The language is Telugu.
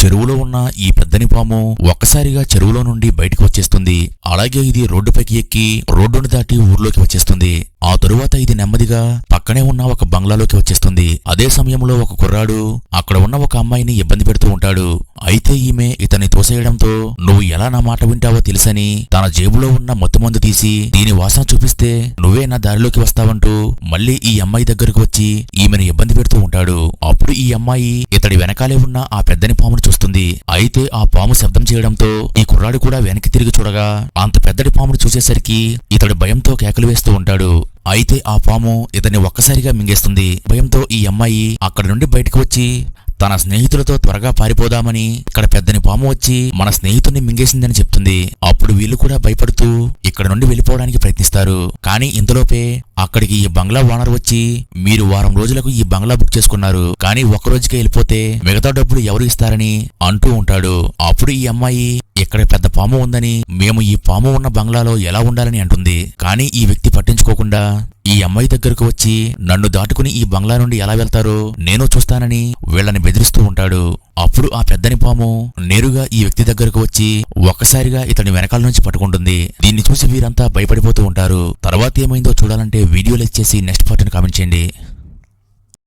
చెరువులో ఉన్న ఈ పెద్దని పాము ఒక్కసారిగా చెరువులో నుండి బయటకు వచ్చేస్తుంది. అలాగే ఇది రోడ్డుపైకి ఎక్కి రోడ్డును దాటి ఊర్లోకి వచ్చేస్తుంది. ఆ తరువాత ఇది నెమ్మదిగా పక్కనే ఉన్న ఒక బంగ్లాలోకి వచ్చేస్తుంది. అదే సమయంలో ఒక కుర్రాడు అక్కడ ఉన్న ఒక అమ్మాయిని ఇబ్బంది పెడుతూ ఉంటాడు. అయితే ఈమె ఇతన్ని తోసేయడంతో నువ్వు ఎలా నా మాట వింటావో తెలుసని తన జేబులో ఉన్న మత్తుమందు తీసి దీని వాసన చూపిస్తే నువ్వే నా దారిలోకి వస్తావంటూ మళ్ళీ ఈ అమ్మాయి దగ్గరకు వచ్చి ఈమెను ఇబ్బంది పెడుతూ ఉంటాడు. అప్పుడు ఈ అమ్మాయి ఇతడి వెనకాలే ఉన్న ఆ పెద్దని పామును చూస్తుంది. అయితే ఆ పాము శబ్దం చేయడంతో ఈ కుర్రాడు కూడా వెనక్కి తిరిగి చూడగా అంత పెద్దటి పామును చూసేసరికి ఇతడు భయంతో కేకలు వేస్తూ ఉంటాడు. అయితే ఆ పాము ఇతన్ని ఒక్కసారిగా మింగేస్తుంది. భయంతో ఈ అమ్మాయి అక్కడి నుండి బయటకు వచ్చి తన స్నేహితులతో త్వరగా పారిపోదామని ఇక్కడ పెద్దని పాము వచ్చి మన స్నేహితుడిని మింగేసిందని చెప్తుంది. అప్పుడు వీళ్ళు కూడా భయపడుతూ ఇక్కడ నుండి వెళ్ళిపోవడానికి ప్రయత్నిస్తారు. కానీ ఇంతలోపే అక్కడికి ఈ బంగ్లా ఓనర్ వచ్చి మీరు వారం రోజులకు ఈ బంగ్లా బుక్ చేసుకున్నారు, కానీ ఒక్క రోజుకే వెళ్ళిపోతే మిగతా డబ్బులు ఎవరు ఇస్తారని అంటూ ఉంటాడు. అప్పుడు ఈ అమ్మాయి ఇక్కడ పెద్ద పాము ఉందని మేము ఈ పాము ఉన్న బంగ్లాలో ఎలా ఉండాలని అంటుంది. కానీ ఈ వ్యక్తి పట్టించుకోకుండా ఈ అమ్మాయి దగ్గరకు వచ్చి నన్ను దాటుకుని ఈ బంగ్లా నుండి ఎలా వెళ్తారో నేను చూస్తానని వీళ్ళని బెదిరిస్తూ ఉంటాడు. అప్పుడు ఆ పెద్దని పాము నేరుగా ఈ వ్యక్తి దగ్గరకు వచ్చి ఒక్కసారిగా ఇతని వెనకాల నుంచి పట్టుకుంటుంది. దీన్ని చూసి వీరంతా భయపడిపోతూ ఉంటారు. తర్వాత ఏమైందో చూడాలంటే వీడియో లైక్ చేసి నెక్స్ట్ పార్ట్ ని కామెంట్ చేయండి.